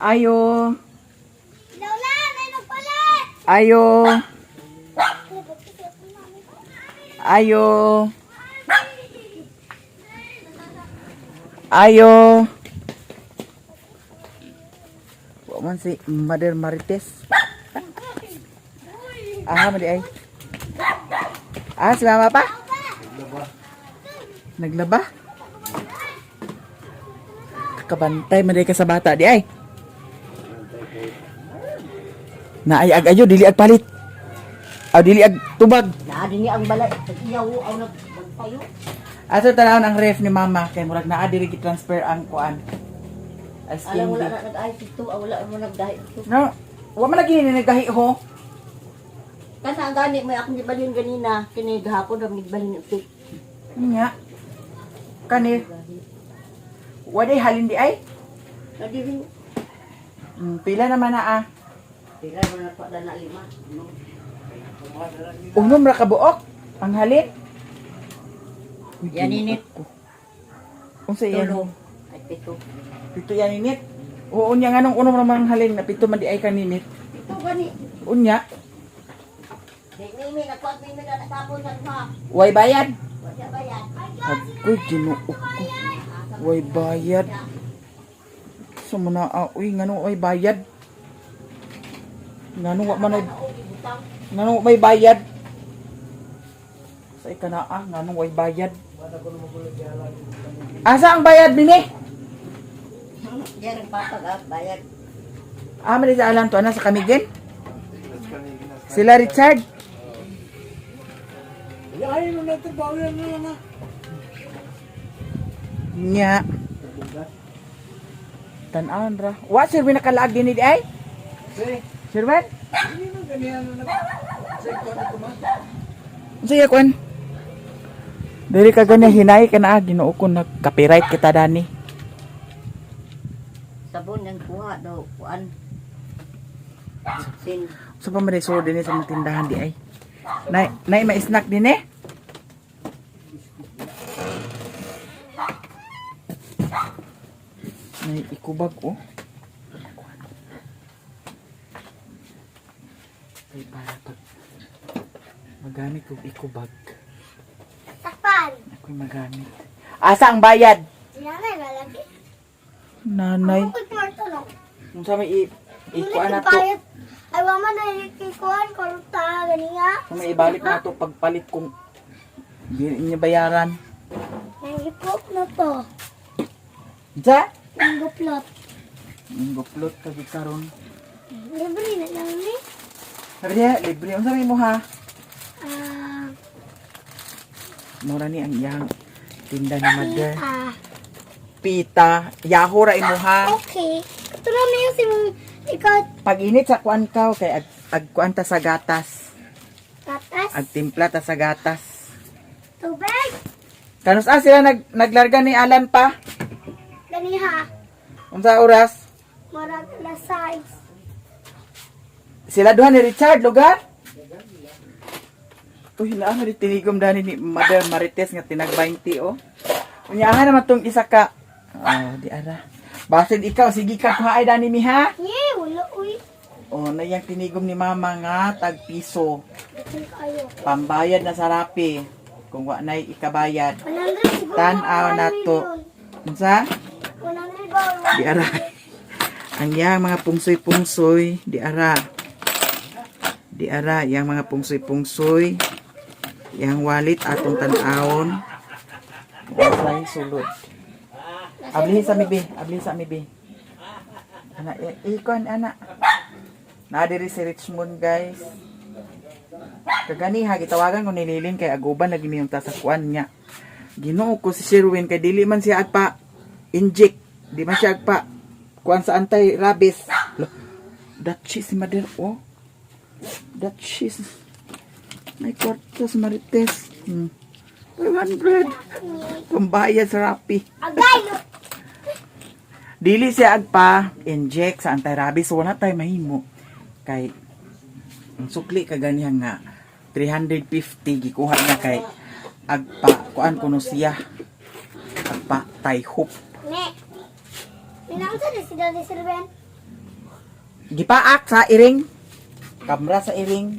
Ayo. Ayo. Ayo. Ayo. Wa man si Mother Marites. Madi ay. Si mama pa? Naglaba? Kakabantay man ka sa bata di ay. Naayag ayo dili ag palit. Dili ag tubag. Dini ang balay. Iyaw aw nagpayo. Ato tanawon ang ref ni mama kay murag naa diri gi-transfer ang kuan. As Alam wala na nag-ay dito, wala mo nagdahi dito. No, wa man lagi ni nagahi ho. Kana ang gani may akong gibalin ganina, kini gahapon ra gibalin ito. Nya. Kani. Wa day halin di ay. Nadiri. Pila naman na Pila mo na pa na 5. Unom ra ka buok ang halin. Yan init. Unsa yan? Tulo. Ay pito. Pito yan init. Oo nya nganong unom ra man halin na pito man di ay kaninit. Ito gani. Unya, Mimi nagpag mimi na natapon sa ma. way bayad. Wala ba yan? Agoy ginuok ko. Way bayad. Sa mana uy nganong way bayad? Nganong wa man nganong may bayad? Sa ikanaa nganong way bayad? Asa ang bayad bini? Yan ang papag bayad. Mali sa alam to ana sa Kamigin. Sila Richard. Ay, mo na ito, bawal na. Nya. Tan-aon ra. Wa sir binakalag din di ay? Say, Sir man? hindi mo ganyan na. Say, ko na kuma. Sige kwan. Dili ka ganya hinay ka na Ginoo ko nag-copyright kita dani. Sabon ang kuha daw kuan. Sin Sa pa man so din sa mga tindahan di ay. Nay may snack din eh. Nay ikubag oh. Ay para pag magamit ko ikubag. Takpan. Ako'y magamit. Asa ang bayad? Nanay lalaki. Nanay. Ako kwarto no. Kung sa may ikuan na to. Bayad. Ay wama na ikikuan korta ganiya. Kung may ibalik na to pagpalit kung hindi niya bayaran. Nangipop na to. Sa? Nangguplot. Ang guplot kagi karon. Libre na lang ni. Sabi niya, libre. Ang sabi mo ha? Ah, Mura ni ang iyang tinda ni Mother. ah. Pita. Yahoo ra imo ha? Okay. Ito na yung si ikaw Pag init sa kuan ka, kay ag kuan ta sa gatas. tatas. Ag timpla ta sa gatas. Tubig. Kanus sila naglarga ni Alan pa? Ganiha. Unsa oras? Marag na size. Sila duha ni Richard, lugar? Uy, hinaan na tinigom dani ni Mother Marites nga tinag 20, oh. Unyahan naman tong isa ka. Di ara. Basin ikaw, sige ka kuha ay dani mi ha? Yeah, wala uy. Na yang tinigom ni mama nga, tag piso. Ito kayo. Pambayad na sa Rapi. Kung wa na'y ikabayad. 100 siguro. Tan-aw na to. Unsa? 100 ba? Di ara. Ang yang mga pungsoy-pungsoy, di ara. Di ara, yang mga pungsoy-pungsoy. Yang walit atong tan-awon. Ay, sulod. Ablihin sa mibi, ablihin sa mibi. Ana, ikon, ana. Nadiri si Richmond, guys. Kagani ha, gitawagan ko nililin kay aguban lagi niyong tasakwan niya. Ginoo ko si Sherwin kay dili man siya agpa inject, di man siya agpa kuan sa anti-rabies. That cheese si Mother, oh. That cheese. May kwarto sa Marites. 500. Pambayad sa Rappi. Agay! Dili siya agpa inject sa anti-rabies, so wala tayo mahimo. Kay ang sukli kaganihan nga 350 gikuha niya kay agpa kuan kuno siya agpa tay hoop. Ne. Minang sa si Daddy Sirben. gipaak sa iring. Kamera sa iring.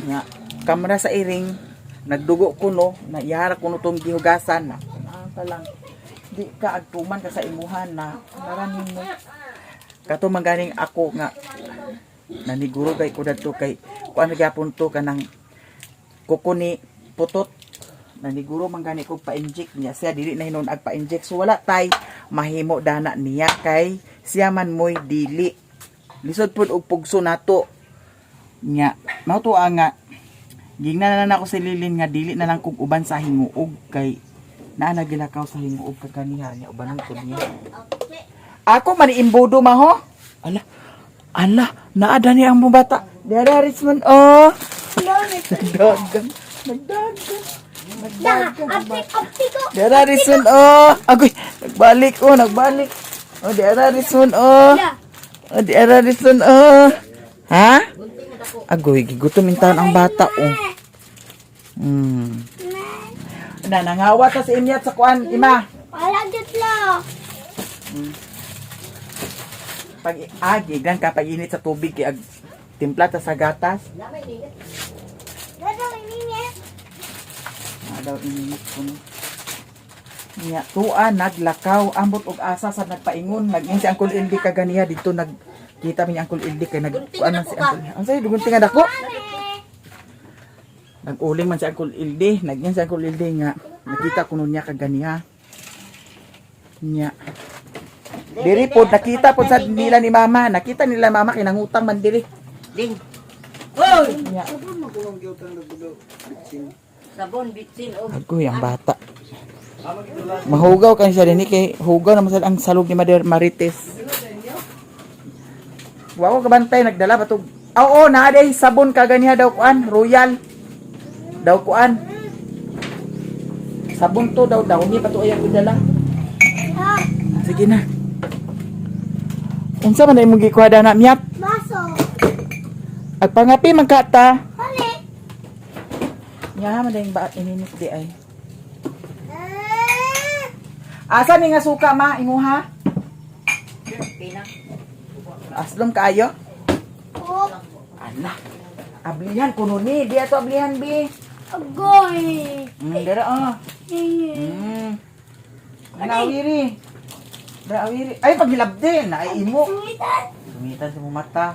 Nga, kamera sa iring. Nagdugo ko no, naiyara ko no tong gihugasan na. Ka lang. Di ka agtuman ka sa imuhan na naranin mo. Kato maganing ako nga naniguro kay ko dadto kay kuan gyapon to kanang kukuni putot. Naniguro man gani ko pa-inject niya siya dili na hinon agpa-inject so wala tay mahimo dana niya kay siya man moy dili lisod pud og pugso nato nya mao to nga gingnan na ako si Lilin nga dili na lang kog uban sa hinguog kay naa nagilakaw sa hinguog kaniya nya ubanon ko niya ako man imbudo maho ala naa dani ang bata dara Richmond oh nagdagan Aptik ko. Dara Rizwan, oh. Agoy, nagbalik. Oh, dara Rizwan, oh. Oh, dara Rizwan, oh. Ha? Agoy, gigutom yung taon ang bata, oh. Nangawa ta sa inyat sa kuan, ima. Wala dyan lang. Pag agiglan ka, pag init sa tubig, kaya timpla ta sa gatas. Dada, may minit. Daw init ko no. Nya tuan naglakaw ambot og asa sa nagpaingon naging si Uncle Ildi kaganiya dito nagkita mi ni Uncle Ildi kay nagkuan man si Uncle. Ang say dugunting nga dako. Nag-uling man si Uncle Ildi, naging si Uncle Ildi nga nakita kuno niya kaganiya. Nya diri pod nakita pod sa nila ni mama, nakita nila mama kinangutang man diri. Ding. Hoy! Nya Sabon, bitsin, o. agoy ang bata. Mahugaw kan siya din kay hugaw naman sa ang salog ni Mother Marites. Wa ko kabantay nagdala ba to? Oo, naa day sabon kaganiya daw kuan, Royal. Daw kuan. Sabon to daw ni pa to ayang gidala. Sige na. Unsa man ay mong gikuha na miyap? Baso. Agpangapi man ka ta. Hali. Nya man dayong ba ininit di ay. Asa ni nga suka ma imuha? Pina. Aslom kaayo? Oh. Ala. Ablihan kuno ni, di ato ablihan bi. Agoy. Dara oh. Nawiri. Dara awiri. Ay paghilabdin, ay imo. Sumitan. Sumitan sa mong mata.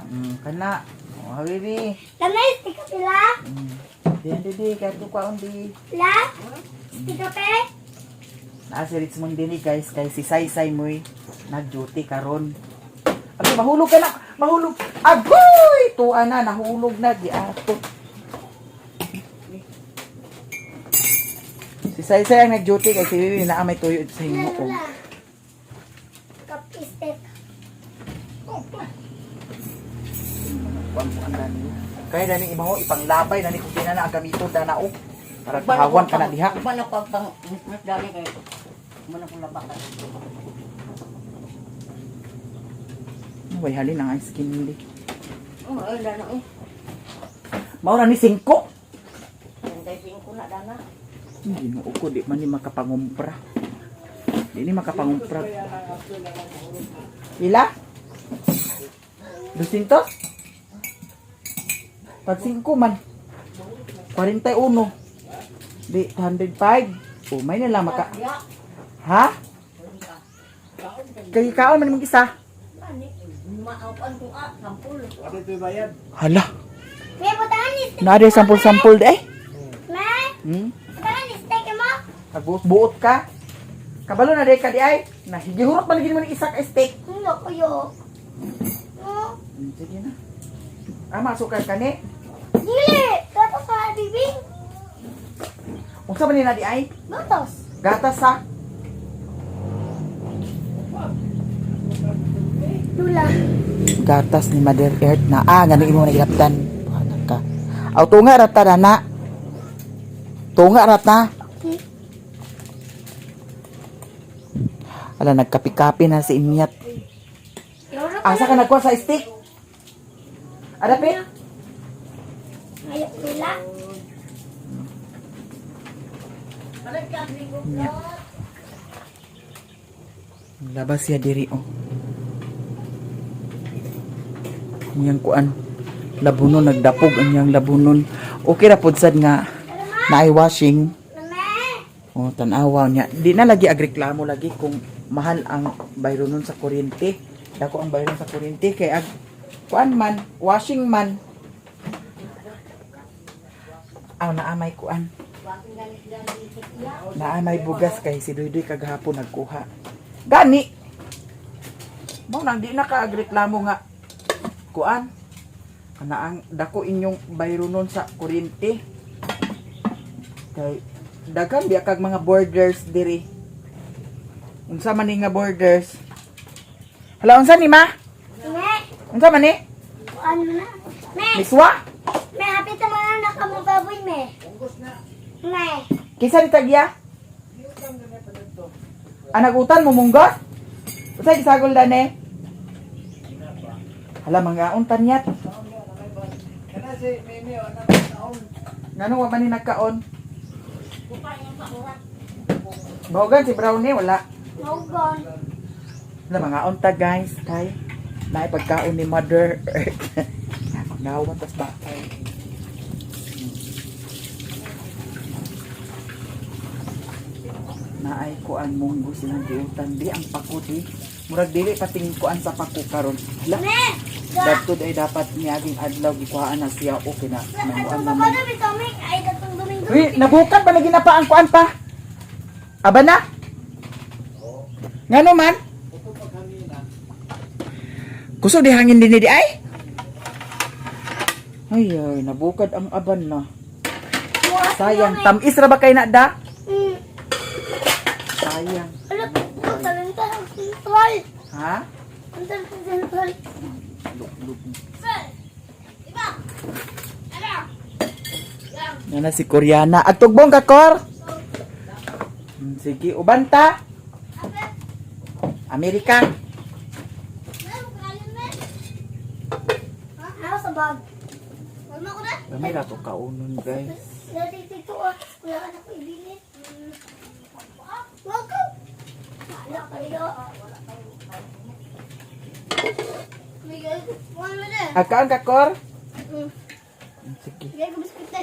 Kana. Oh, awiri. Tanay, stika pila. Di kaya ito kwa undi. Pila. Stika pe. Nasa Richmond din guys, kay si Saysay mo'y nag-duty karon. Abi mahulog ka na, mahulog. Agoy! Tuan na, nahulog na di ato. Si Saysay ang nag-duty kay si Vivi na may tuyo sa himo ko. Kapistek. Kaya dani imaho ipanglabay dani kung kinana ang gamito danao. Para kahawan ka na diha. Ano pag pang mas dali kayo. Mana kung labakan. Way halin ang ice cream hindi. Oh, ay dana eh. Mao na ni 5. Nanday pingko na dana. Hindi mo ko di man ni makapangumpra. Di ni makapangumpra. Ila? 200? Pag 5 man. 41. Di 105. Oh, may na lang maka. Ha? Kaya kaon man mag-isa. Maawan ko sampul. Ano ito yung bayad? Hala. May butahan ni steak. Naade sampul-sampul de. May butahan ni steak mo. Nagbuot ka. Kabalo na de ka di ay. Nahigihurot man gid mo ni isa ka steak. Hindi kuyo. Sige na. Masuk ka kani. Dili. Kato sa bibing. Unsa man ni na di ay? Gatos. Gatas sa Lula. gatas ni Mother Earth na ngano imo nagilapdan. Buhanan ka. Aw tunga rata na. Tunga rata. Okay. Ala nagkapi-kapi na si Imyat. Asa ka nagkuha sa steak? Adapi? Ayok nila. Labas siya diri oh. Iyang kuan. Labunon, nagdapog ang iyang labunon. Okay ra pod sad nga naay washing. O, tanawa niya. Di na lagi agreklamo lagi kung mahal ang bayro nun sa kuryente. Dako ang bayro sa kuryente. Kaya kuan man, washing man. Aw, naamay kuan. Naamay bugas kay si Duydoy kagahapon nagkuha. Gani! Mo nang di na ka-agreklamo nga. Kuan. Ana ang dako inyong bayro nun sa kuryente. Kay daghan biya kag mga borders diri. Unsa man ni nga borders? Hala unsa ni ma? Me, Unsa man ni? ano na? Me, Miswa? me, hapit naman na nakamubaboy, me. Me, Kisa ni tagya? Anagutan mo munggot? Unsa gisagol dane? Hala mga untan yat. Kana si Mimi o anak ng taon. Ngano wa man ni nagkaon? Bawagan si Brownie wala. maugon. Hala mga unta guys kay naay pagkaon ni Mother Earth. Nawan tas bakay. Naay kuan munggo silang giutan di ang pakuti. Murag dili pating kuan sa paku karon. Hala. Me, Datud ay dapat niaging adlaw gikuhaan na siya o kina datong namuan baba naman. na bitomik, ay datong Domingo. Uy, nabukan pa na ginapa ang kuan pa. Aba na? Ngano man? Kusog di hangin din di ay? Ay, nabukad ang aban na. Sayang, tamis ra ba kay na da? Sayang. Ala, ang talenta ang sentral. Ha? Ang talenta ang sentral. Luk-luk. Sir, iba. Ala. Yan na si Koreana. Agtugbong ka, Kor? Sige, ubanta. Amerika. Ano sa bag? Wala ko na. Gamay na to kaunon, guys. Dati dito ah. Wala ka na ko ibili. Wag ko. Wala kayo. Miguel, wala mo na. Agkaan ka, Kor? Sige. Miguel, kumiskit na.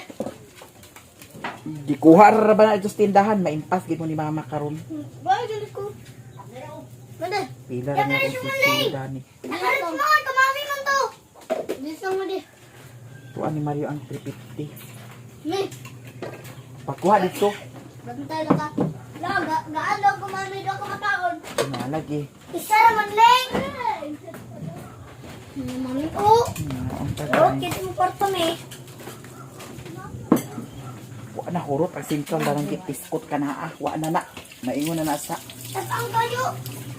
Gikuha ra ba na ito sa tindahan? Maimpas gid mo ni mama karon. Bye, galit ko. Manda. Pila ra na ko susudan ni. Nakalit mo, kamami man to. Bisa mo di. Tuan ni Mario ang 350. Me, Pakuha dito. bantay na ka. Gaan daw kumami daw kumataon. Nalagi. Isa naman lang. Mami ko. Ang Oh, tagal. kit mo porto me. Wa na hurot ang sentral darang gipiskot ka na ah. Wa na na. Maingon na nasa. Tas ang kayo.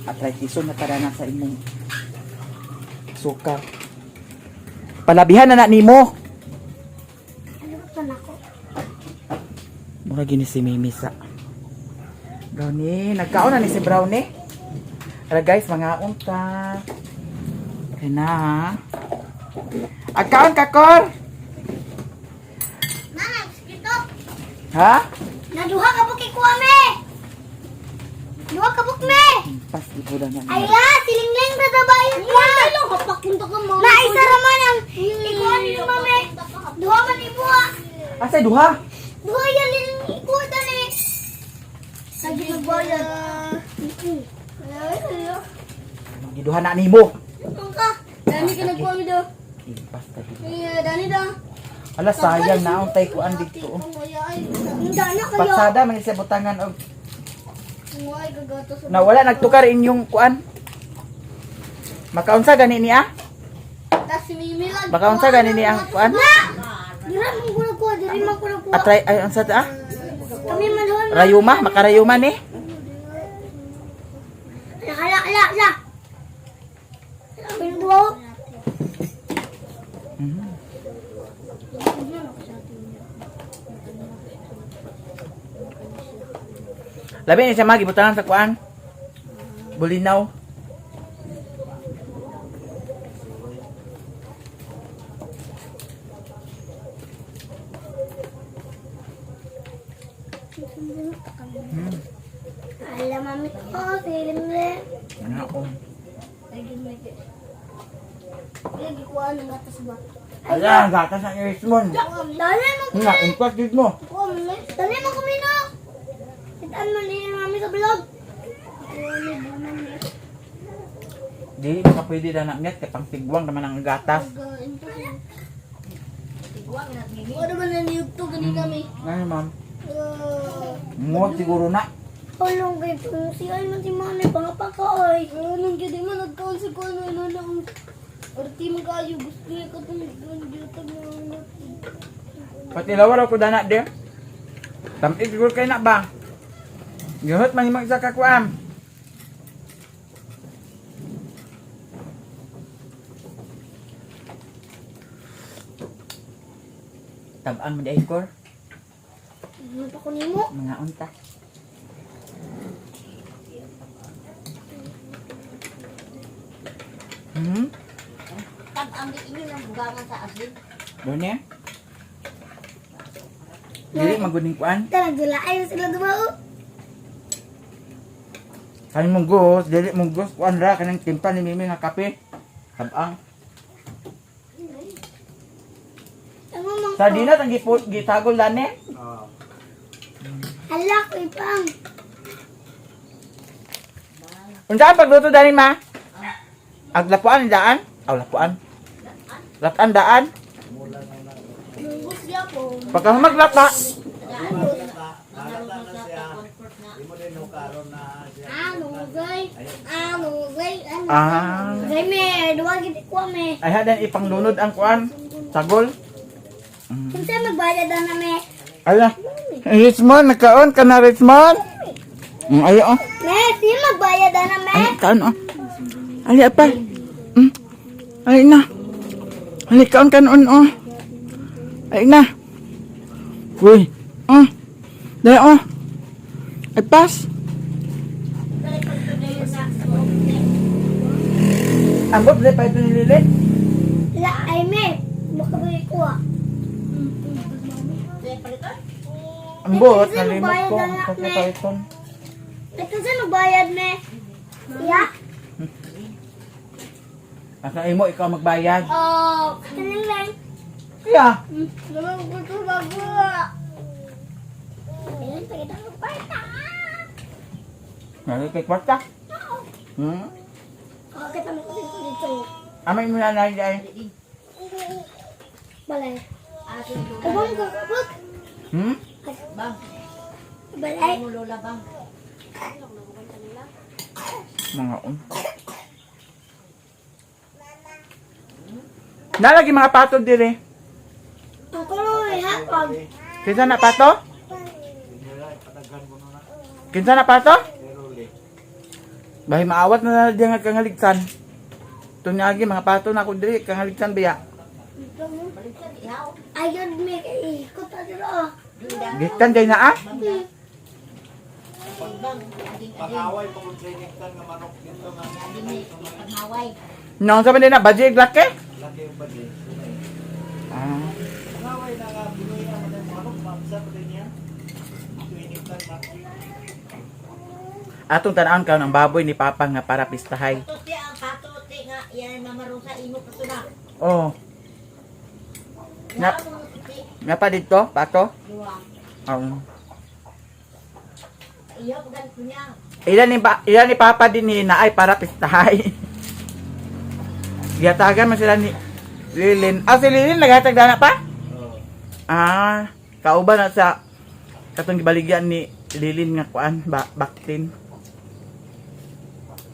Arthritis na tada na sa imong suka. Palabihan na nimo. Ano ba pa nako? Mura gini si Mimi sa. Brownie, nagkaon na ni si Brownie. Tara guys, mga unta. Okay na ha. Agkaon ka, Kor? Nana, dito. Ha? Naduha ka buki kuha me. Duha ka buk me. Pas ibulan na. Ay la, silingling ra da ba yun ka? Lang kapak punta ka mo. Na isa ra man ang ikuha ni mame. Duha man ibuha. Asa duha? Duha yan din ikuha tani. Sabi ko bola. Giduha na nimo. Ka. Dani ka nagkuha mi do. Impas ta dito. Iya, dani da. Ala sayang na untay ko an dito. Dana kayo. Patsada man sa butangan og Ay, gagato sa. nawala nagtukar inyong kuan. Makaunsa gani ni ah? Tas si Mimi lang. Makaunsa gani ni ang kuan? Dira man ko nagkuha, diri man ko nagkuha. Atray ay unsa ta ah? Kami man hon. Rayuma, makarayuma ni. Ala. Pinduwa. Labi ni siya magibutangan sa kuan. Bulinaw. Ala mami ko, film na. Ano ako? Lagi mo Lagi kuha ng gatas ba? Ala, gatas ang Richmond. Dali mo Nga, impas dito mo. Dali mo kami na. Itaan mo din namin sa vlog. Di, baka pwede na net, kaya pang tigwang naman ang gatas. Ano ba na YouTube gani kami? Ano, ma'am? Muwag siguro na. Tulong kayo kung si ay man si Mami pangapakaoy. Anong gidi man nagkaon si Kuya na lang. Orti mo kayo gusto niya ka itong YouTube mo. Pati lawar ako dana, de. Tampik siguro kayo na ba? Gihot man yung isa kakuam. Tabang mo di Kor. Ano pa ko nimo? Mga unta. Tag ang di inyo ng bugangan sa asin. Doon niya? Dili maguning kuan. Talaga ayaw sila dumao. Kanin mong gos, dili mong gos kuan ra kanang timpla ni Mimi nga kape. Tabang. Ano mang Sa dinat ang gitagol dani. Hala ko ipang. Unsa ang pagluto dani ma? Aglapuan daan? Aw lapuan. Latan daan. Bungkus niya po. Pagka maglata. Ano gay? Ano gay? Ano? Ah. Gay me, duwa gid ko me. Ay hadan ipanglunod ang kuan. Sagol. Kinsa magbayad na me? Ala. Richmond, nakaon ka na Richmond? Ayo oh. Me, si magbayad na me. Ay, kaon oh. Ali apa? Ay na. Ali kaon kanon oh. Ay na. Uy. Dai oh. Ay pas. Ambot dai pa ito nililit. La ay me. Baka ba kuha? Ambot nalimot ko kasi Python. Ito sa magbayad me. Ya? Asa imo ikaw magbayad? Oh, kaning lang. Yeah. Naman ko to bago. Ayun, pakita ko parta. Nari kay kwarta. Kita mo kasi dito. Amay mo na ay. Balay. Abang ko kapag. Bang, Balay. mo lola bang. Mga Nalagi mga pato dire. Ang kuloy hapon. Kinsa na pato? Kinsa na pato? Bahay maawat na diyan nga kangaligsan. Tunyagi mga pato na ko dire kangaligsan biya. Ayun me kay ikot na dito. Gikan day na ah. Pangaway pa kung siniktan nga manok dito nga. Panghaway. Nang sa din na budget laki. Laki yung badi. Ah. Pangaway na nga binuhay naman ng manok. Mamsa pa din niya. Siniktan na. Atong tanawon ka ng baboy ni Papa nga para pistahay. Tuti ang patuti nga. Yan mamarong sa imo pa na. Oh. Nga. Nga pa dito, pato? Luwa. Iyo, pagkat ko niya. Ilan ni Papa din ni na ay para pistahay. Giyatagan man sila ni Lilin. Ah, si Lilin naghatag na pa? Ah, kauban na sa katong gibaligyan ni Lilin nga kuan, baktin.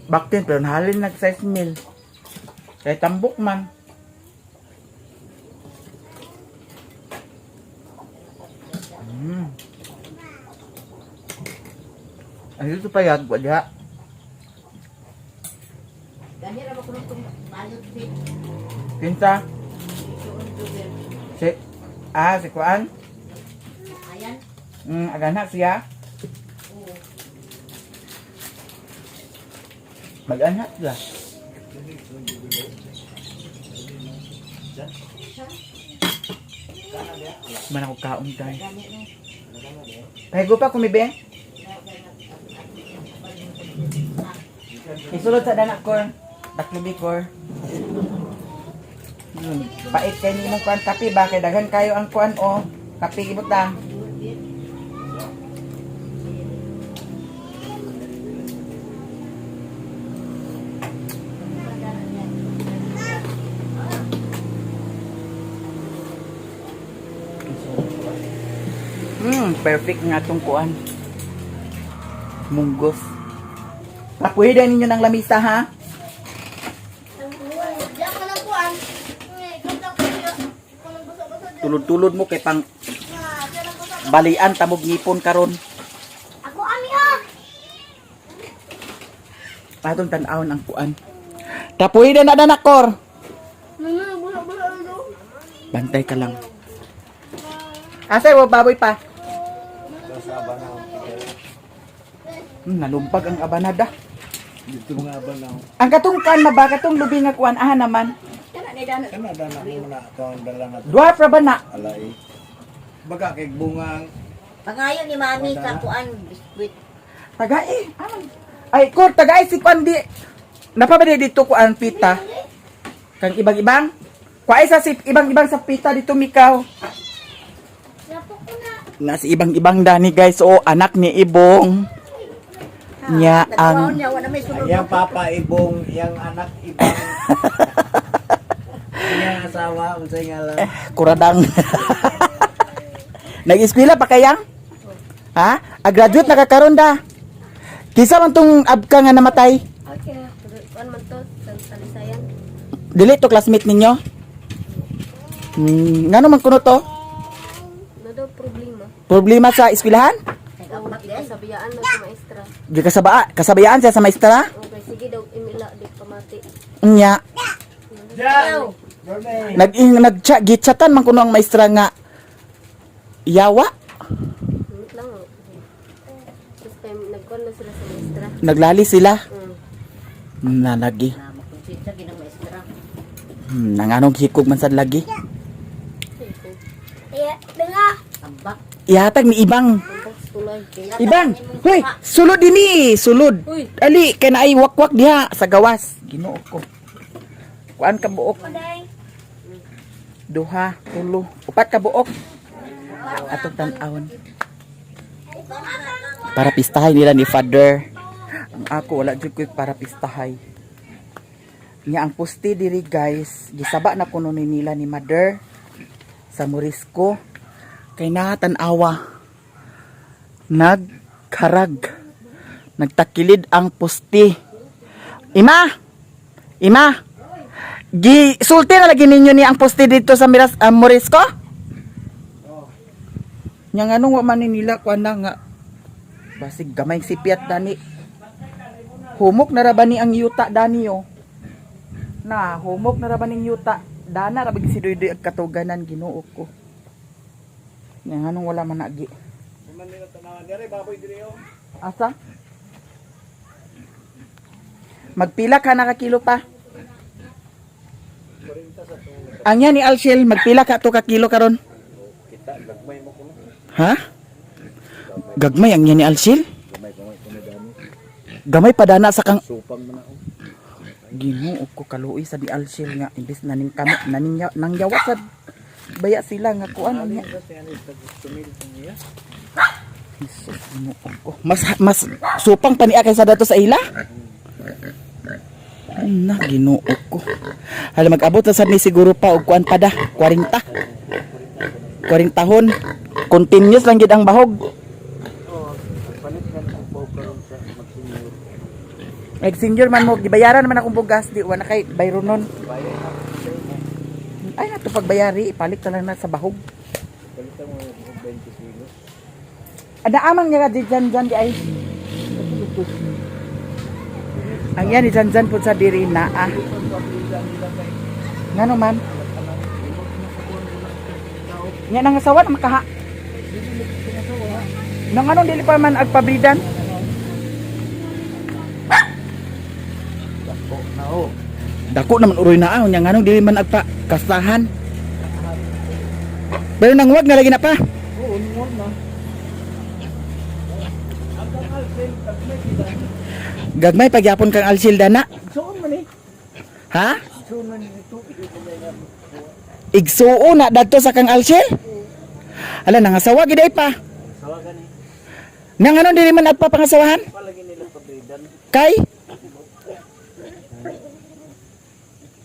Baktin pero nahalin nag 6 mil. Kay tambok man. Ay, ito pa yan, diha. Ganyan na makulong itong balot fit. Pinta. Si, si kuan. Ayan. Agana siya. Oo. Mag-anak sila. Man ako kaon tayo. Ganyan na. Pahigo pa kumibe. Isulod sa danak ko. Taklubi ko. Pait kay ni mong kuan kape ba kay daghan kayo ang kuan o kape ibutang. Perfect nga itong kuan. Munggos. Tapuhin ninyo ng lamisa ha. Diyan ka lang kuhan. Ganda ko siya. Kung basa-basa dyan. Tulod-tulod mo kay pang Diyan lang basa. balian tamog ngipon karon. Ako ami ah. Patong tan-awon ang kuan. Tapuhin na nanakor. Bula-bula ano? Bantay ka lang. Asa wa baboy pa? Sa abanaw. Nalumpag ang abanada. Dito mga abanaw. Ang katong kan na ba katong lubi nga kuan aha naman. Kana ni dana. Kana dana mo na ito ang dala na Duha pra ba na? alay. Baga kay bungang Pangayo ni mami sa kuan biskwit. Tagai. Ay ko tagai si kuan di. Napabali dito kuan pita. Kang ibang-ibang. Kuai sa si ibang-ibang sa pita dito mikaw. Napok ko na. Nasa ibang-ibang dani guys. O anak ni Ibong. Nya ang niya wala may sulod. yang papa ibong, yang anak ibang. Yang asawa unsay ngalan? kuradang. Nag-eskwela pa kayang? Ha? Graduate na kakaroon da. Kisa man tong abka nga namatay. Okay. Kuan man to sa Talisayan. Dili to classmate ninyo? Ngano man kuno to? Nado problema. Problema sa eskwelahan? Sabiyaan lang sa maestra. Di kasabayaan siya sa maestra? Okay, sige daw imila di pamati. Nya. Diyan. Dorme. Nag-chatan man kuno ang maestra nga yawa. Minit lang oh. This time nagkuan na sila sa maestra. Naglali sila. Mm. Nalagi. Na magkonsinta ginang maestra. Nanganong hikog man sad lagi. Iya, denga. Ambak. Ihatag ni ibang. Tulay. Ibang. Hoy, sulod dinhi, sulod. Uy. Ali kay naay wakwak diha sa gawas. Ginoo ko. Kuan ka buok. Paday. Duha, tulo, upat ka buok. Atong tan-awon. Para pistahay nila ni Father. Ang ako wala jud ko para pistahay. Nya ang pusti diri guys, gisaba na kuno ni nila ni Mother sa Morisco. Kay natan-awa. Nagkarag. Nagtakilid ang pusti. Ima. Sulti na lagi ninyo ni ang poste dito sa Morisco? Nya nganong wa man ni nila kuan na nga basig gamay sipiat dani. Humok na ra ba ni ang yuta dani yo? Na humok na ra ba ning yuta? Dana ra big sidoy-doy ag katuganan Ginoo ko. Nya nganong wala man agi. Man nila tanawan dere baboy dire oh. Asa? Magpila ka na ka kilo pa? Ang yan ni Alshel, magpila ka to ka kilo karon? Kita gagmay mo kuno. Ha? Gagmay ang yan ni Alshel? Gamay kuno dani. Gamay pa dana sa kang Supang man ako. Ginoo ko kaluoy sa di Alshel nga imbes naning kamo nang yawa sa baya sila nga kuan niya. Kasi ano ito tumil sa niya. Jesus, Ginoo ko. Mas supang pa niya kaysa dato sa ila? Na Ginoo ko. Hala mag-abot na sad ni siguro pa og kuan pa da 40. 40 tahon. Continuous lang gid ang bahog. Oh, palit kan ang pau karon sa mag-senior. Nag-senior man mo gibayaran man akong bugas di wa na kay bayro nun. Bayan na sa inyo. Ay nato pagbayari ipalit na lang na sa bahog. Palitan mo ng 20 kilos. Ada amang nga di dyan di ay. Ang yan di dyan po sa diri na ah. Ngano man? Yan ang asawa na makaha. Nang anong dili pa man agpabridan? Na oh. Dako naman uroy na ah. Yang anong dili man agpakastahan. Pero nang wag na lagi na pa. Oo, mo na. Gagmay pagyapon kang alsil dana. Soon man eh. Ha? Soon man ito. Igsuo na dadto sa kang Alshel. Ala nangasawa gid ay pa. Sawa gani. Nang ano dili man nagpapangasawahan? Palagi nila pabridan. Kay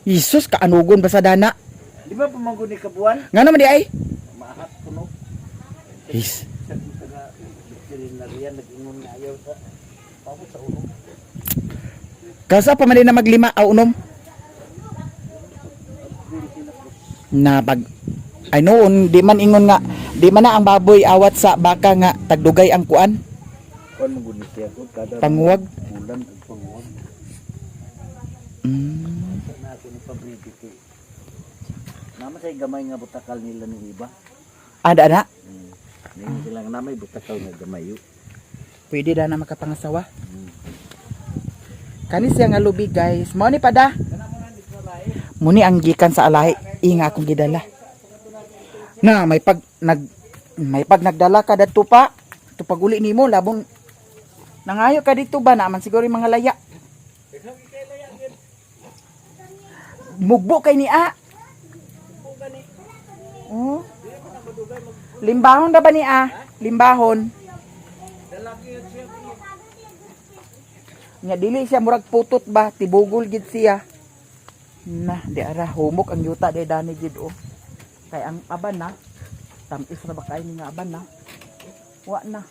Isus kaanugon ba sa dana? Di ba pamanggo ni kabuan? Ngano man di ay? Mahat kuno. Is. Sa taga veterinarian nag-ingon nga ayaw sa pamo sa ulo. Kasa pa man din na maglima aw unom. Na pag ay noon di man ingon nga di man na ang baboy awat sa baka nga tagdugay ang kuan Kuan mo gud siya ko kada panguwag. bulan ug panguwag. Mm. Na ako ni pabriki kay. Naman say gamay nga butakal nila ni iba. Ada na. Ning sila nga namay butakal nga gamay yo. Pwede da na makapangasawa. Kani siya nga lubi guys. Mao ni pada. Muni ang gikan sa alahi. Inga akong gidala. Na may pag nagdala ka dadto pa. Tupag uli nimo labong nangayo ka dito ba naman siguro yung mga laya. Mugbo kay ni a. Oh. Limbahon da ba ni a? Limbahon. Nya dili siya murag putot ba tibugol gid siya. Na di ara humok ang yuta de dani gid o. Kay ang aban na tamis na ba kay nga aban na. Wa na.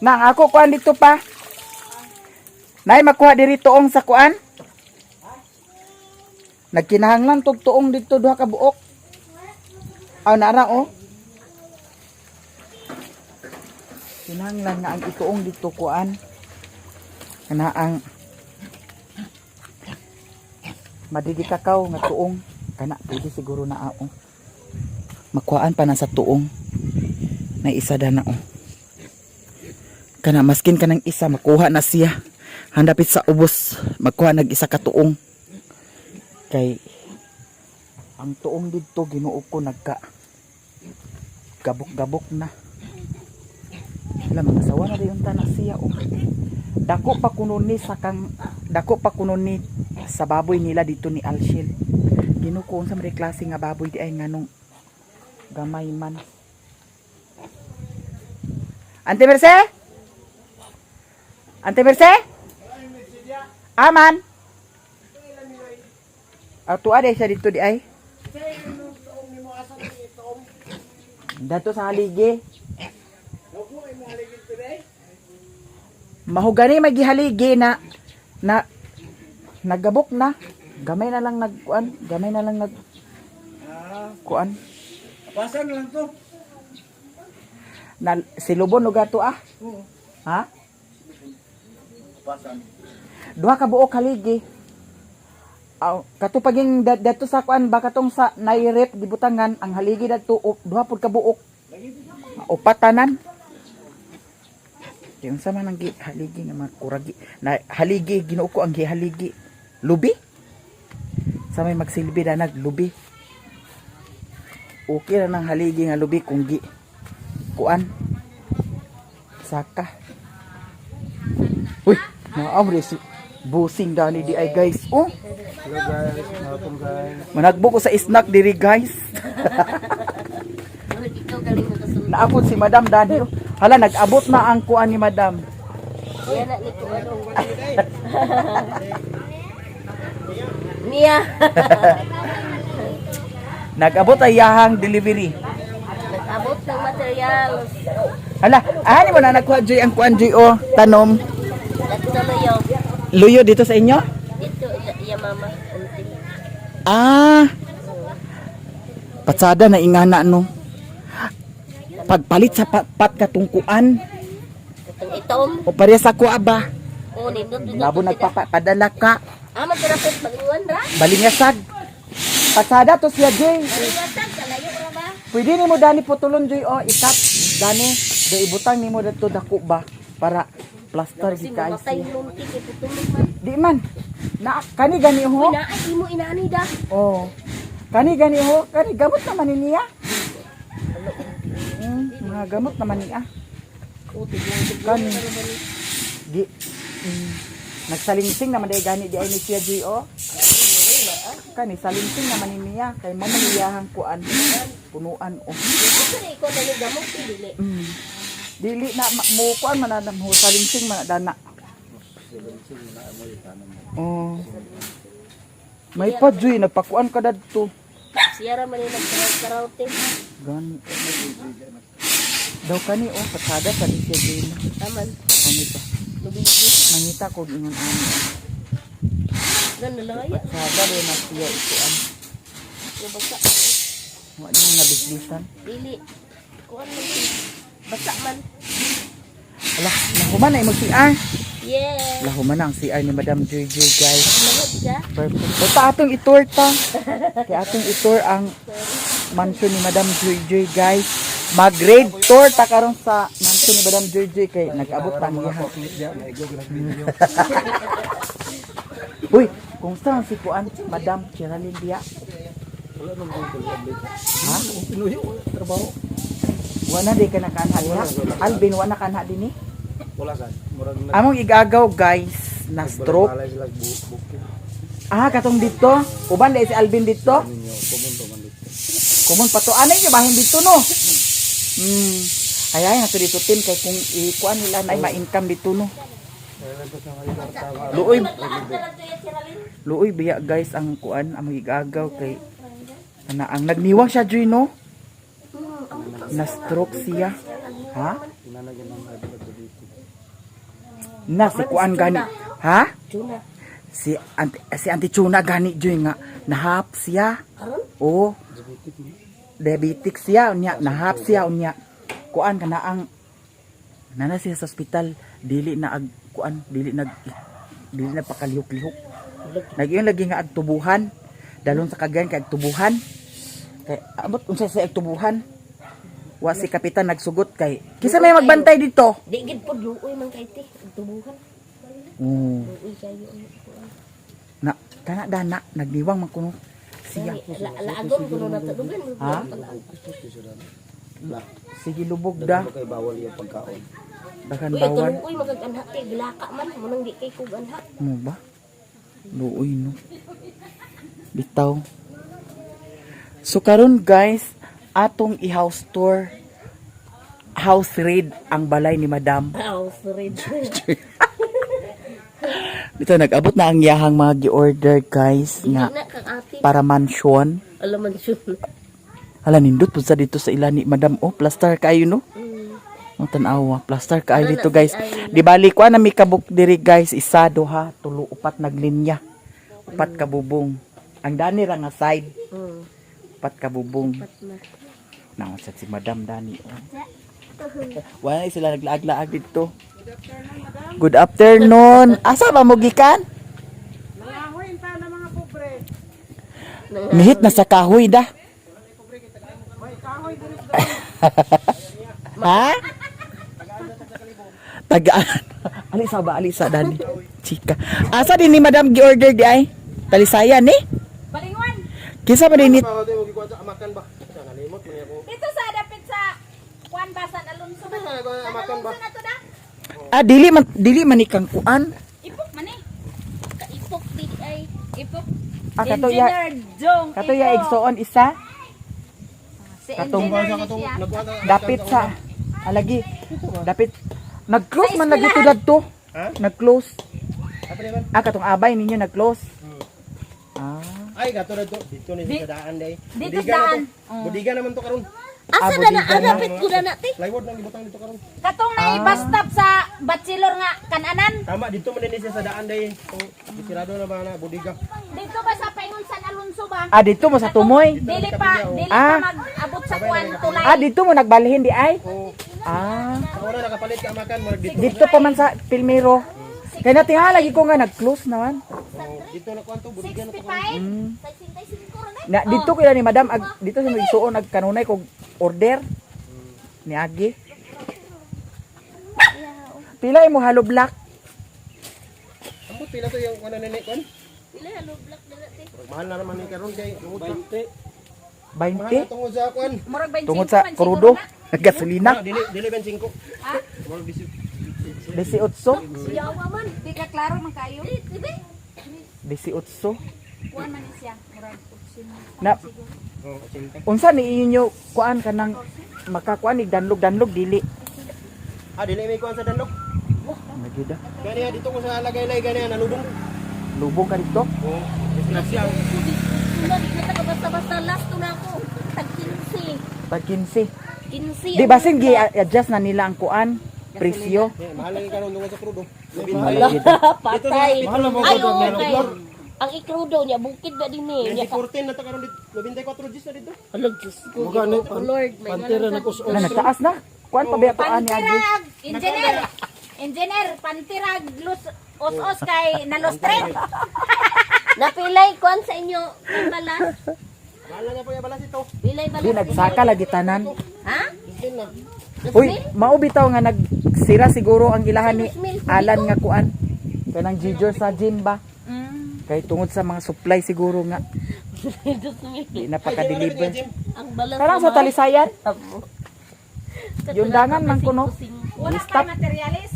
Nang ako kuan dito pa. Nay makuha diri tuong sa kuan. Nagkinahanglan tog tuong dito duha ka buok. Aw nara o. Kinahanglan nga ang ituong dito kuan. Kana ang madidi kakaw nga tuong kana pwede siguro na ao. Makuhaan pa na sa tuong. Na isa da na o. Kana maskin kanang isa makuha na siya. Handapit sa ubos makuha nag isa ka tuong. Kay ang tuong dito ginuo ko nagka gabok-gabok na. Sila mga sawa na dayon na siya o. Dako pa kuno ni sa baboy nila dito ni Alshel. Ginuko sa mga klase nga baboy di ay nganong gamay man. Ante Merce? Ante Merce? Aman. Ato ade siya dito di ay. Dato sa haligi. Mahugani magihaligi na nagabok na. Gamay na lang nagkuan, gamay na lang nag kuan. Pasan lang to. Na silubon og ato ah. Ha? Pasan. Duha ka buok haligi. Aw katupaging dato sa kuan baka tong sa nairep gibutangan ang haligi dato duha pud ka buok. Upatanan. Yung sama nang haligi nga mga kuragi na haligi ginuo ko ang gihaligi lubi sa may magsilbi na naglubi okay na ng haligi nga lubi kung gi kuan saka uy maamre si busing dani di ay guys oh Hello guys, welcome guys. managbo ko sa snack diri guys Ikaw galing nakasunod. naapod si Madam Dani oh. Hala nag-abot na ang kuan ni Madam. Yan na nito ano. Niya. Nag-abot ay yahang delivery. Nag-abot ng material. Hala, ani mo na nagkuha Joy ang kuan Joy o tanom. Dito luyo. Luyo dito sa inyo? Dito iya mama. Unti. Ah. Patsada na ingana no. Pagpalit sa pat katungkuan Itong itom. o pareha sa kuha ba? O nindot dito. Labo nagpapadala ka. Magkarapit mag-iwan ra. Balingasag. Patsada to siya Joy. Iwasan kalayo ra ba? Pwede nimo Dani putulon Joy o itat. Dani, do ibutang nimo dito dako ba para plaster Kasi di kay mamatay siya. nung tiki putulong man. Di man. Na kani gani ho. Inaay imo inani da. Oh. Kani gani ho, kani gamot naman ni niya. Mga gamot naman niya. Kani. Di nagsalingsing naman dai gani di ay ni siya G o. Kani salinting naman niya kay mamaniyahang kuan punuan oh. Gusto ni ko na gamot dili. Dili na mo kuan man na mo salinting man dana. Oh. May pa Joy nagpakuan ka dadto. Siya ra man ni nagkaraoke. Gani. Daw kani oh patada sa siya din. Taman. Kani ba? Lubigi. Mangita ko ingon ani. Nan nalaya. Patada rin na siya ikuan. Basa. Wa na nabislisan. Dili. Kuan man. Basa man. Ala, nahuman ay mag-CR. Yeah. Lahuman ang CR ni Madam Joy Joy guys. Manod ka. Perfect. Basta atong itur ta. Kaya atong itur ang mansion ni Madam Joy Joy guys. Mag-grade tour ta karon sa mansion ni Madam Joy Joy kay nag-abot pa niya. Uy, kung saan si Kuan, Madam Chiralyn Dia? Ha? Trabaho. Wala di ka nakanha niya? Alvin, wala kanha din eh? Wala sad. Murag na Among igagaw guys, na stroke. balay sila bukid. Ah, katong dito. Uban dahil si Alvin dito. Ninyo kumun to man dito. Kumun pa to. Ano yung bahin dito no? Ay, nato dito tin kay kung ikuan nila na ma-income dito no. Luoy. Luoy biya guys ang kuan among igagaw kay ana ang nagniwang siya Joy no? Na stroke siya. Ha? Inanagyan ng adlaw dito. Na si kuan gani. Ha? Tuna. Si Auntie Chuna gani Joy nga nahap siya. Karon? Oo. Diabetic siya unya nahap siya unya. Kuan kana ang nana siya sa ospital dili na ag kuan dili na pakalihok-lihok. Nagyon lagi nga agtubuhan. Dalon sa Cagayan kay agtubuhan. Kay abot unsa sa agtubuhan. Wa si kapitan nagsugot kay kisa may magbantay dito. Di gid pod luoy man kay ti. Tubuhan. Oo. Luoy kayo. Na kana dana nagniwang man kuno siya. Laagon kuno na to dugan. Ha? Sige lubog da. Kay bawal yung pagkaon. Dakan Uy, bawal. tuloy magaganha kay bilaka man mo nang di kay kuganha. Ano ba? Luoy no. Bitaw. So karon guys, atong i-house tour. House raid ang balay ni Madam. Aw, red. Dito nag-abot na ang yahang mga gi-order guys Di nga na kang ate. para mansion. Alam man siya. Hala nindot pud sa dito sa ila ni Madam. Oh, plaster kayo no. Ang tanawa, plaster kayo dito guys. Di bali ko na mi kabuk diri guys, isa, duha, tulo, upat naglinya. Upat ka bubong. Ang dani ra nga side, upat ka bubong. Naon sa si Madam Dani. Oh. Wala sila naglaag-laag dito. Good afternoon. Asa ba mo gikan? Mihit na sa kahoy da. Ha? Tagaan. Alisa ba? Alisa, Dani. Chika. Asa din ni Madam gi-order di ay? Talisayan ni? Balingon. Kisa ba din ni? Amakan ba? Nalimot man ako. Dito sa dapit sa Juan Basan Alonso. Amakan ba? Alonso na to da. Ah, dili man ikang kuan. Ipok man eh. Ipok di ay ipok. Ah, katuya. Engineer Jong. Katuya Ipok. igsoon isa. Si Katong- engineer ni siya. Dapit sa alagi. Dapit. Nag-close man lagi to eskwelahan. dadto. Ha? Nag-close. Apa naman? Ah, katong abay ninyo nag-close. Ah. Ay, gato na to. Dito ni sa daan day. Dito Budiga na daan. to. Budiga naman to karon. Asa Abo na na di ka na. dapit ko na nati. Plywood nang gibutang dito karon. Katong na bus stop sa Bachelor nga kananan. Tama dito man din siya sa daan day. Kung bisirado na ba na budiga. Dito ba sa Paingon San Alonso ba? Ah, dito mo sa tumoy. Dili pa Ah. mag-abot sa kuan tulay. Ah, dito mo nagbalhin di ay? Oh, Ah. sa una nakapalit ka amakan mo dito. Dito pa man sa Pilmero. Kaya natinga lagi ko nga nag-close naman. Oh, dito na kwanto budiga na to. 65. Na dito kila ni Madam dito sa magsuon nagkanunay kog order ni Agi. Pila mo halo black? Ambot pila to yung kuno nini kon? Pila halo black na nati. Mahal na naman ni karon kay tungod sa 20 mahal na tungod sa kwan. Murag 25 tungod sa man krudo, siguro na. gasolina, Dili ben 5. Ha? Mo bisip. 18, Yawa man. Di ka klaro man kayo. 18. Kuan man ni siya. Murag utsin. Na Oh, 80. unsa ni inyo kuan kanang makakuan ni danlog dili. Ah, dili may kuan sa danlog. Nagida. Gani dito ko sa lagay-lay gani nalubong. Lubong ka dito. Oh, disgrasya. Wala di na taga basta-basta last to na ako. Tag 15. Tag 15. 15. Di basin gi-adjust na nila ang kuan presyo. Eh, mahal lang karon dungo sa crudo. Nagida. Patay. Mahal mo Ay, ko oo, dog kay. Ang ikrudo niya bukid ba din eh. Niya ka. 14 na ta karon dito. 94 G's na dito. Alam Diyos ko. Lord, may Pantera na malang- Na nagtaas na. Kuan pa ba kuan ni Agi? Pantirag, engineer, pantirag, os kay nalostret. Napilay kuan sa inyo. Ang balas. Mahal na niya po yung balas ito. Pilay Di balas. nagsaka lagi tanan. Ha? 15 na. Uy, mao bitaw nga nagsira siguro ang ilahan ni Alan nga kuan. Kanang Giger sa gym ba? Kay tungod sa mga supply siguro nga di na paka-deliver. Ang balas. Karang sa Talisayan, Amo. yung dangan man kuno. Wala Stop. kay materialis.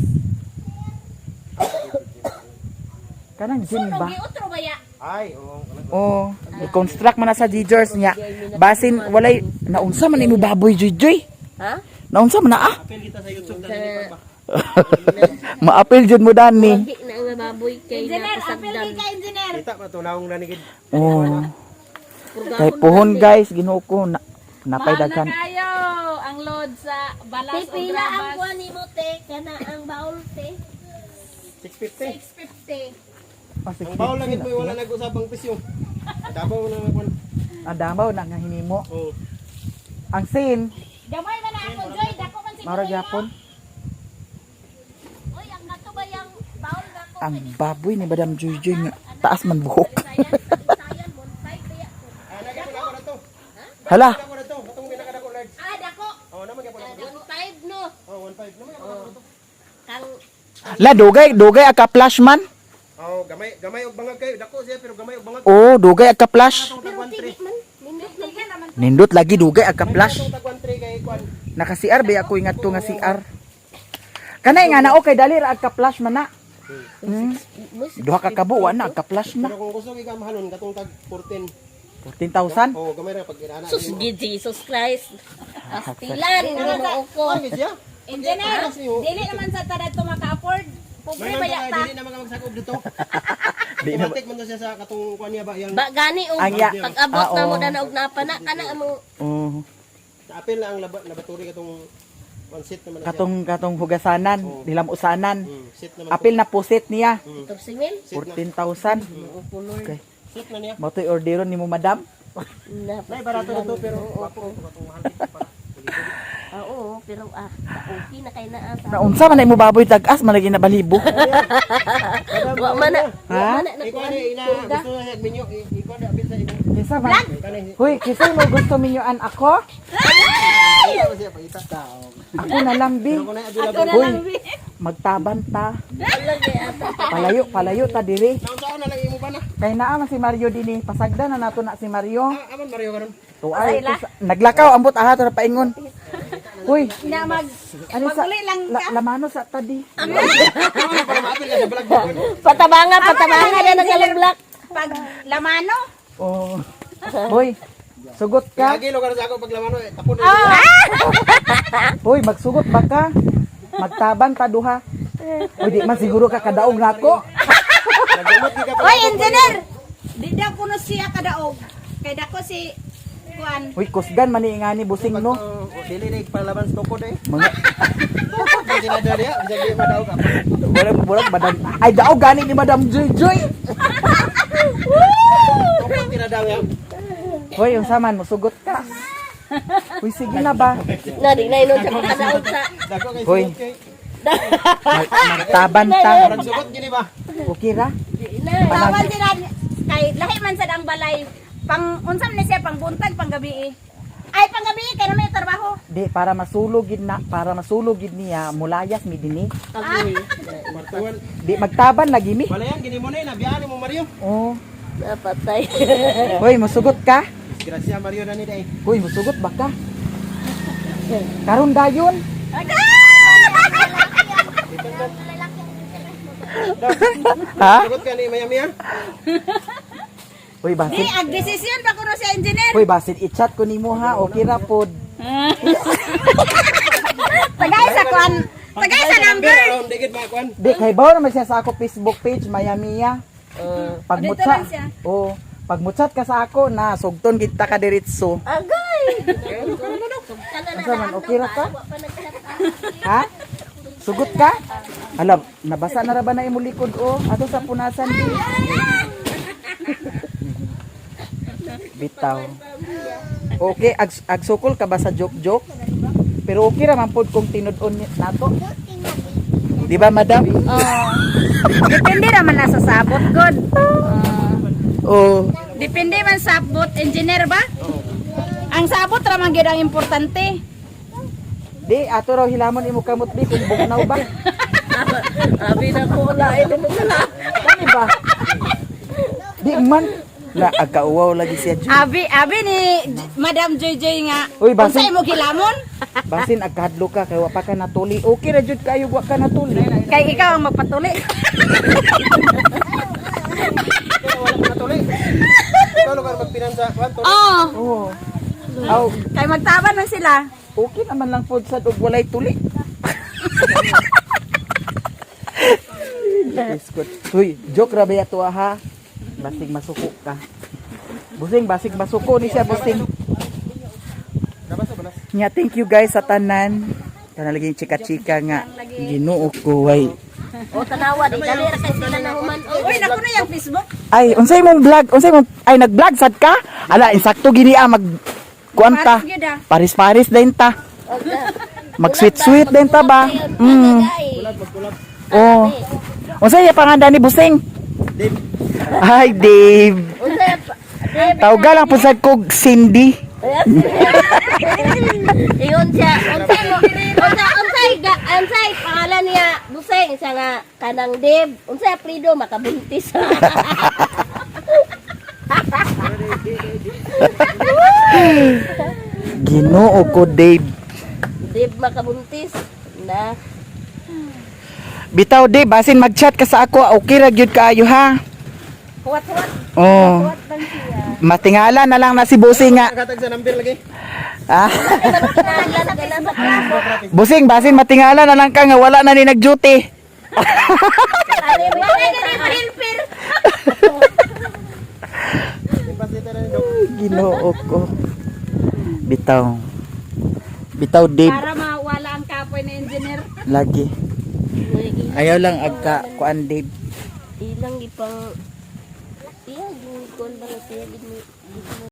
Kanang gym ba? Giutro ba ya? Ay, oo. Oh, i-construct man na sa Gigers niya. Basin walay naunsa man imo baboy Joy. Ha? Naunsa man na ah. Apel kita sa YouTube dali pa. Maapil jud mo dani. Hindi na nga baboy kay Engineer, apil napasagdan. kay engineer. Kita pa to naong nanigid. Oh. Kay puhon guys, Ginoo ko na napay daghan. Kayo ang load sa balas o Pipila ang grabas. kuan nimo te kana ang baul te. 650. 650. Ang bawo lang ito wala nag-usapang presyo. Dabaw na kuan. Adamaw na nga hinimo. Oh. Ang sin Gamay man na ako, Joy. Dako man siguro. mara gyapon. Oy, ang nato ba yang baul na ko? Ang baboy ni Madam Joy nga taas man buhok. Sayan, sayan mon, five kaya ko. Lagi ko na to. Hala, Ako na to. Katong ginakadako large. Ah, dako. Oh, naman gyapon ako. Ang five no. Oh, 15 naman ako to. Kang la dugay aka flash man. Oh, gamay og bangag kayo. Dako siya pero gamay og bangag. Oh, dugay aka flash. Tag 13. man, nindot lagi. Nindot lagi dugay aka flash. Tag 13 kay kuan. Naka CR ba ako ingat to nga CR. Kanay nga na okay dali ra aka flash man na. Duha ka kabuwa na aka flash na. Pero kung gusto gyud mahalon katong tag 14. 14,000. Oh, gamay ra pag inana. Sus Jesus Christ. Astilan mo ko. Ay, siya. Engineer, dili naman sa tada to maka-afford. Pobre ba ya ta? Dili na magsakop dito. Automatic man to siya sa katong kuan niya ba yang Ba gani og Ang ya- pag-abot na mo oo. na og napana kana mo. Oh, sa apel na ang laboratory katong one set naman na siya. katong hugasanan, dilam usanan. Set naman. Apil na pusit niya. Top simil. 14,000. Okay. Set na niya. Mo to'y orderon nimo madam. Na Nay barato na to pero wapo katong mahal dito para. oo, pero okay na kay naa sa. Naunsa man na imo baboy tag-as man lagi na balibo. Wa man na. Ha? Wa man na Ikaw nakuha ni ni ina Purga. gusto na siya minyo ikaw da apil sa imo. Kinsa man? Kanay. Hoy, kinsa mo gusto minyoan ako? Ano siya pagita. Ako na lang bi. Ako na adula. Hoy, magtaban ta. Wala kay ata. Palayo ta diri. Naunsa na lang imo ba na? Kay naa man si Mario dinhi. Pasagdan na nato na si Mario. Aman Mario karon. Tuay. Naglakaw ambot aha to na paingon. Hoy, Na ano sa maguli lang ka. lamano sa tadi. Para maapil ka sa vlog mo. Patabanga na nagalablak. Pag lamano. Oh. Hoy, sugot ka. Lagi lo karon sa ako paglamano tapon. Hoy, magsugot ba ka? Magtaban ta duha. Hoy, di man siguro ka kadaog nako. Nagumot gi ka. Oy, engineer. Di daw kuno siya kadaog. Kay dako si Kuan. Hoy, kusgan man ni ingani busing no. Dili na palaban stoko de. Mga Hindi na dali bisa di madaw ka. bulag madam. Ay daog gani ni Madam Joy Joy. Opo tinadaw ya. Hoy, yung saman mo sugot ka. Hoy, sige na ba? Na di na inon sa kadaog sa. Dako kay Hoy. sugot kay. Magtaban ta. Parang sugot gini ba? Okay ra? Di na. Tawal sila kay lahi man sad ang balay. Pang unsam ni siya pang buntag pang gabi. Ay pang gabi kay na may trabaho. Di para masulugid na, para masulugid niya mulayas mi dinhi. Agoy. Martuan. Di magtaban lagi mi. Balayan gini mo na nabiyaan mo Mario. Oh. Napatay. Hoy, musugot ka? Gracia Mario na ni day. Hoy, musugot ba ka? Karon dayon. Ha? Sugot ka ni Miami ha? Uy, Di, basin. ag-desisyon pa kuno siya engineer. Uy, basin i-chat ko nimo ha. Okay ra pod. Tagay sa kuan. Tagay sa number. Di kay bawo naman siya sa ako Facebook page Mayamiya. Pag Dito mutsa. lang siya. Oh, pag mutsat ka sa ako na sugton kita ka diretso. Agay! Asa man okay ra ka? Ha? Sugot ka? Alam, nabasa na ra ba na imong likod o? Ato sa punasan di. Bitaw. Okay, agsukol ka ba sa joke-joke? Pero okay ra man pod kung tinud-on nato. Di ba, madam? Depende naman na sa sabot god. Oh. Depende man sa sabot engineer ba? Ang sabot ra man gyud ang importante. Di, ato raw hilamon imo kamot di kung bugnaw ba? Abi na ko lain mo na. Kani ba? Di man. La, agkauwaw lagi siya, Ju. Abi ni Madam Joy Joy nga. Uy, basin. Unsay mo gilamon? Basin agkadlo ka kay wa pa ka natuli. Okay ra jud kayo wa ka natuli. Kay ikaw ang magpatuli. Ikaw lugar magpinansa. Oh, Oo. Aw, kay magtaban man sila. okay naman lang pod sa ug walay tuli. Biskut. Uy, joke ra ba yato ha? Basig masuko ka. Busing, basig masuko ni siya, busing. Nya, thank you guys sa tanan. Kana lagi chika-chika nga. Ginoo ko, way. O tanawa, di dali ra kay sila na human. Uy, naku na yung Facebook. Ay, unsay mong vlog? Unsay mong, ay, nag-vlog sad ka? Ala, insakto gini mag, kuanta. Paris gyud ah. Paris-paris din ta. Mag-sweet-sweet din ta ba? Oh. Unsay ya pangalan ni busing? Ay, Dave. Tawga lang po sa kog Cindy. Iyon siya. Unsay pangalan niya Buseng siya nga kanang Deb. Unsay apelyido makabuntis. Ginoo ko, Dave. Deb makabuntis. Na. Bitaw, Dave, basin mag-chat ka sa ako. Okay ra gyud kaayo ha. Huwat-huwat. Oh. Huwat lang siya. Matingala na lang na si Busing nga. Nakatag sa number lagi. Ah. Kinahanglan na sa Busing, basin matingala na lang ka nga wala na ni nag-duty. Ginoo ko. Bitaw. Bitaw, Dave. Para mawala ang kapoy na engineer. Lagi. Ayaw lang agka kuan, Dave. Ilang ipang iya gingkon ba siya gini